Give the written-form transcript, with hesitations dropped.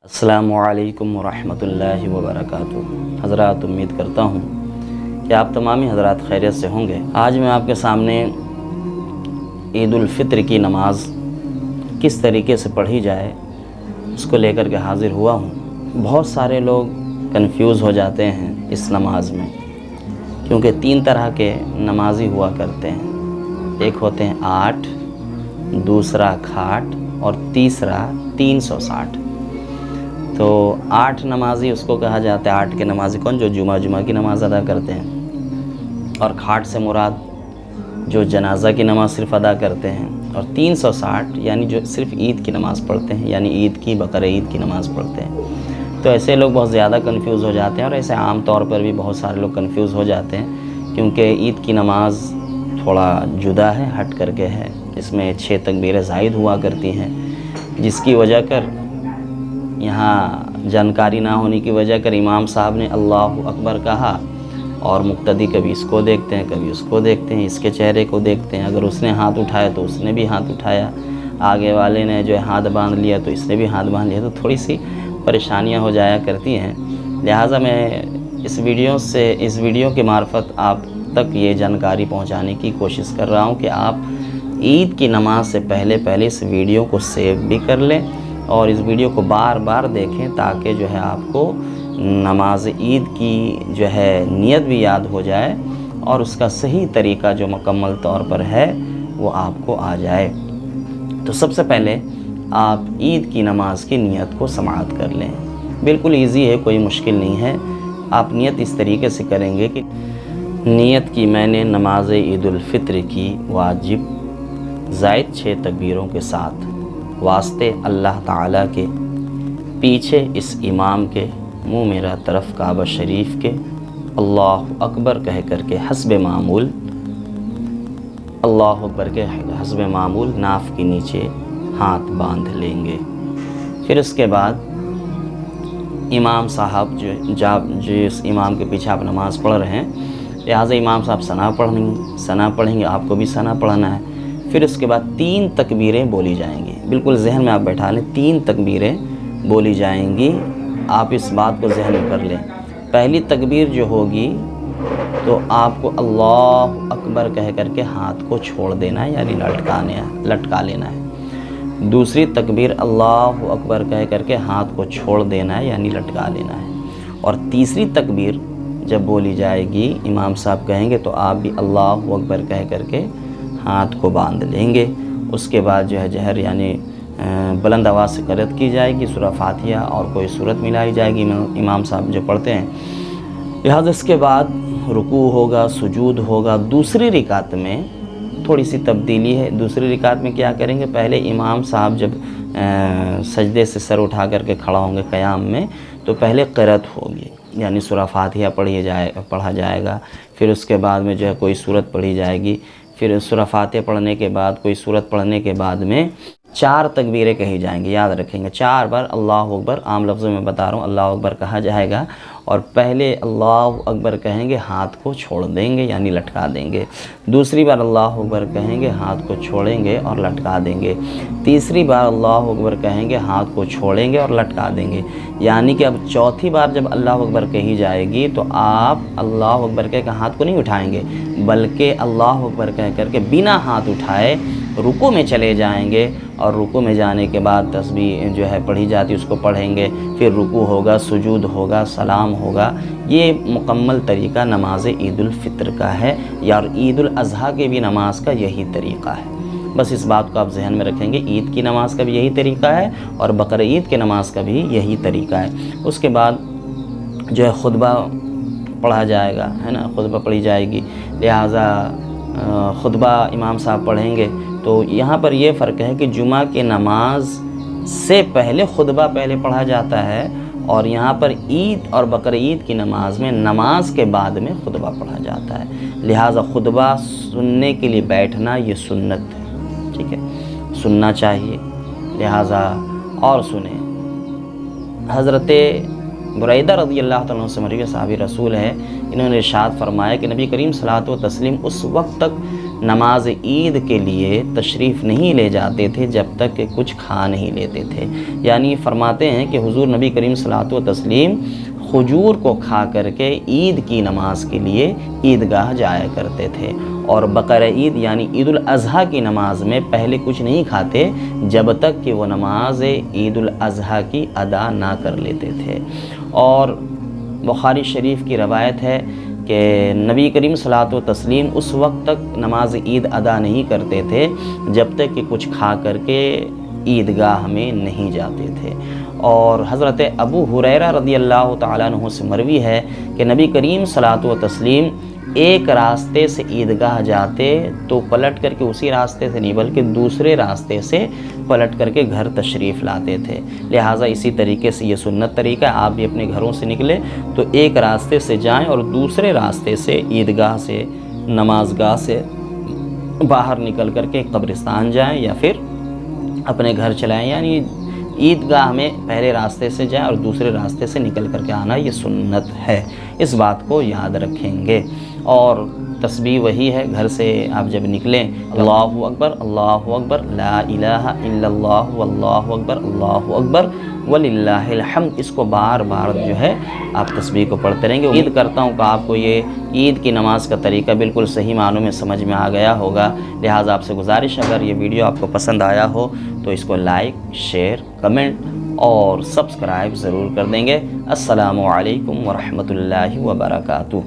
السلام علیکم ورحمۃ اللہ وبرکاتہ۔ حضرات، امید کرتا ہوں کہ آپ تمامی حضرات خیریت سے ہوں گے۔ آج میں آپ کے سامنے عید الفطر کی نماز کس طریقے سے پڑھی جائے اس کو لے کر کے حاضر ہوا ہوں۔ بہت سارے لوگ کنفیوز ہو جاتے ہیں اس نماز میں، کیونکہ 3 طرح کے نمازی ہوا کرتے ہیں۔ ایک ہوتے ہیں 8، دوسرا کھاٹ اور تیسرا 360۔ تو 8 نمازی اس کو کہا جاتا ہے۔ 8 کے نمازی کون؟ جو جمعہ کی نماز ادا کرتے ہیں، اور کھاٹ سے مراد جو جنازہ کی نماز صرف ادا کرتے ہیں، اور 360 یعنی جو صرف عید کی نماز پڑھتے ہیں، یعنی عید کی بقر عید کی نماز پڑھتے ہیں۔ تو ایسے لوگ بہت زیادہ کنفیوز ہو جاتے ہیں، اور ایسے عام طور پر بھی بہت سارے لوگ کنفیوز ہو جاتے ہیں، کیونکہ عید کی نماز تھوڑا جدا ہے، ہٹ کر کے ہے۔ اس میں 6 تکبیریں زائد ہوا کرتی ہیں، جس کی وجہ کر یہاں جانکاری نہ ہونے کی وجہ کر امام صاحب نے اللہ اکبر کہا، اور مقتدی کبھی اس کو دیکھتے ہیں، کبھی اس کو دیکھتے ہیں، اس کے چہرے کو دیکھتے ہیں۔ اگر اس نے ہاتھ اٹھایا تو اس نے بھی ہاتھ اٹھایا، آگے والے نے جو ہے ہاتھ باندھ لیا تو اس نے بھی ہاتھ باندھ لیا، تو تھوڑی سی پریشانیاں ہو جایا کرتی ہیں۔ لہٰذا میں اس ویڈیو کے معرفت آپ تک یہ جانکاری پہنچانے کی کوشش کر رہا ہوں کہ آپ عید کی نماز سے پہلے اس ویڈیو کو سیو بھی کر لیں، اور اس ویڈیو کو بار بار دیکھیں، تاکہ جو ہے آپ کو نماز عید کی جو ہے نیت بھی یاد ہو جائے، اور اس کا صحیح طریقہ جو مکمل طور پر ہے وہ آپ کو آ جائے۔ تو سب سے پہلے آپ عید کی نماز کی نیت کو سماعت کر لیں۔ بالکل ایزی ہے، کوئی مشکل نہیں ہے۔ آپ نیت اس طریقے سے کریں گے کہ نیت کی میں نے نماز عید الفطر کی واجب زائد 6 تکبیروں کے ساتھ واسطے اللہ تعالیٰ کے، پیچھے اس امام کے، منہ میرا طرف کعبہ شریف کے، اللہ اکبر کہہ کر کے حسب معمول، اللہ اکبر کے حسب معمول ناف کے نیچے ہاتھ باندھ لیں گے۔ پھر اس کے بعد امام صاحب جس امام کے پیچھے آپ نماز پڑھ رہے ہیں، لہٰذا امام صاحب ثنا پڑھیں گے، آپ کو بھی ثنا پڑھنا ہے۔ پھر اس کے بعد 3 تکبیریں بولی جائیں گی۔ بالکل ذہن میں آپ بیٹھا لیں، 3 تکبیریں بولی جائیں گی۔ آپ اس بات کو ذہن میں کر لیں۔ پہلی تکبیر جو ہوگی تو آپ کو اللہ اکبر کہہ کر کے ہاتھ کو چھوڑ دینا ہے، یعنی لٹکا لینا ہے۔ دوسری تکبیر اللہ اکبر کہہ کر کے ہاتھ کو چھوڑ دینا ہے، یعنی لٹکا لینا ہے۔ اور تیسری تکبیر جب بولی جائے گی، امام صاحب کہیں گے تو آپ بھی اللہ اکبر کہہ کر کے ہاتھ کو باندھ لیں گے۔ اس کے بعد جو ہے جہر یعنی بلند آواز سے قرأت کی جائے گی، سورہ فاتحہ اور کوئی سورت ملائی جائے گی امام صاحب جو پڑھتے ہیں۔ لہٰذا اس کے بعد رکوع ہوگا، سجود ہوگا۔ دوسری رکعت میں تھوڑی سی تبدیلی ہے۔ دوسری رکعت میں کیا کریں گے؟ پہلے امام صاحب جب سجدے سے سر اٹھا کر کے کھڑا ہوں گے قیام میں، تو پہلے قرأت ہوگی، یعنی سورہ فاتحہ پڑھا جائے گا۔ پھر اس کے بعد میں جو ہے کوئی سورت پڑھی جائے گی۔ پھر سورہ فاتحہ پڑھنے کے بعد کوئی سورت پڑھنے کے بعد میں 4 تکبیریں کہی جائیں گی، یاد رکھیں گے۔ 4 بار اللہ اکبر، عام لفظوں میں بتا رہا ہوں، اللہ اکبر کہا جائے گا، اور پہلے اللہ اکبر کہیں گے، ہاتھ کو چھوڑ دیں گے، یعنی لٹکا دیں گے۔ دوسری بار اللہ اکبر کہیں گے، ہاتھ کو چھوڑیں گے اور لٹکا دیں گے۔ تیسری بار اللہ اکبر کہیں گے، ہاتھ کو چھوڑیں گے اور لٹکا دیں گے۔ یعنی کہ اب چوتھی بار جب اللہ اکبر کہی جائے گی تو آپ اللہ اکبر کہہ کے ہاتھ کو نہیں اٹھائیں گے، بلکہ اللہ اکبر کہہ کر کے بنا ہاتھ اٹھائے رکوع میں چلے جائیں گے، اور رکوع میں جانے کے بعد تسبیح جو ہے پڑھی جاتی اس کو پڑھیں گے۔ پھر رکوع ہوگا، سجود ہوگا، سلام ہوگا۔ یہ مکمل طریقہ نماز عید الفطر کا ہے، یا عید الاضحیٰ کی بھی نماز کا یہی طریقہ ہے۔ بس اس بات کو آپ ذہن میں رکھیں گے، عید کی نماز کا بھی یہی طریقہ ہے، اور بقر عید کی نماز کا بھی یہی طریقہ ہے۔ اس کے بعد جو ہے خطبہ پڑھا جائے گا، ہے نا، خطبہ پڑھی جائے گی۔ لہٰذا خطبہ امام صاحب پڑھیں گے۔ تو یہاں پر یہ فرق ہے کہ جمعہ کی نماز سے پہلے خطبہ پہلے پڑھا جاتا ہے، اور یہاں پر عید اور بقر عید کی نماز میں نماز کے بعد میں خطبہ پڑھا جاتا ہے۔ لہٰذا خطبہ سننے کے لیے بیٹھنا یہ سنت ہے، ٹھیک ہے، سننا چاہیے، لہٰذا اور سنیں۔ حضرت بریدہ رضی اللہ تعالیٰ عنہ سے مروی صحابی رسول ہے، انہوں نے ارشاد فرمایا کہ نبی کریم صلی اللہ علیہ وسلم اس وقت تک نماز عید کے لیے تشریف نہیں لے جاتے تھے جب تک کہ کچھ کھا نہیں لیتے تھے۔ یعنی فرماتے ہیں کہ حضور نبی کریم صلی اللہ علیہ وسلم کھجور کو کھا کر کے عید کی نماز کے لیے عیدگاہ جایا کرتے تھے، اور بقر عید یعنی عید الاضحیٰ کی نماز میں پہلے کچھ نہیں کھاتے جب تک کہ وہ نماز عید الاضحیٰ کی ادا نہ کر لیتے تھے۔ اور بخاری شریف کی روایت ہے کہ نبی کریم صلی اللہ علیہ وسلم اس وقت تک نماز عید ادا نہیں کرتے تھے جب تک کہ کچھ کھا کر کے عیدگاہ میں نہیں جاتے تھے۔ اور حضرت ابو ہریرہ رضی اللہ تعالیٰ عنہ سے مروی ہے کہ نبی کریم صلی اللہ علیہ وسلم ایک راستے سے عیدگاہ جاتے تو پلٹ کر کے اسی راستے سے نہیں بلکہ دوسرے راستے سے پلٹ کر کے گھر تشریف لاتے تھے۔ لہٰذا اسی طریقے سے یہ سنت طریقہ ہے، آپ بھی اپنے گھروں سے نکلیں تو ایک راستے سے جائیں اور دوسرے راستے سے عیدگاہ سے نماز گاہ سے باہر نکل کر کے قبرستان جائیں یا پھر اپنے گھر چلائیں، یعنی عیدگاہ میں پہلے راستے سے جائیں اور دوسرے راستے سے نکل کر کے آنا یہ سنت ہے، اس بات کو یاد رکھیں گے۔ اور تسبیح وہی ہے، گھر سے آپ جب نکلیں اللہ اکبر لا الہ الا اللہ واللہ اکبر وللہ الحمد، اس کو بار بار جو ہے آپ تسبیح کو پڑھتے رہیں گے۔ امید کرتا ہوں کہ آپ کو یہ عید کی نماز کا طریقہ بالکل صحیح معنوں میں سمجھ میں آ گیا ہوگا۔ لہٰذا آپ سے گزارش، اگر یہ ویڈیو آپ کو پسند آیا ہو تو اس کو لائک، شیئر، کمنٹ اور سبسکرائب ضرور کر دیں گے۔ السلام علیکم ورحمۃ اللہ وبرکاتہ۔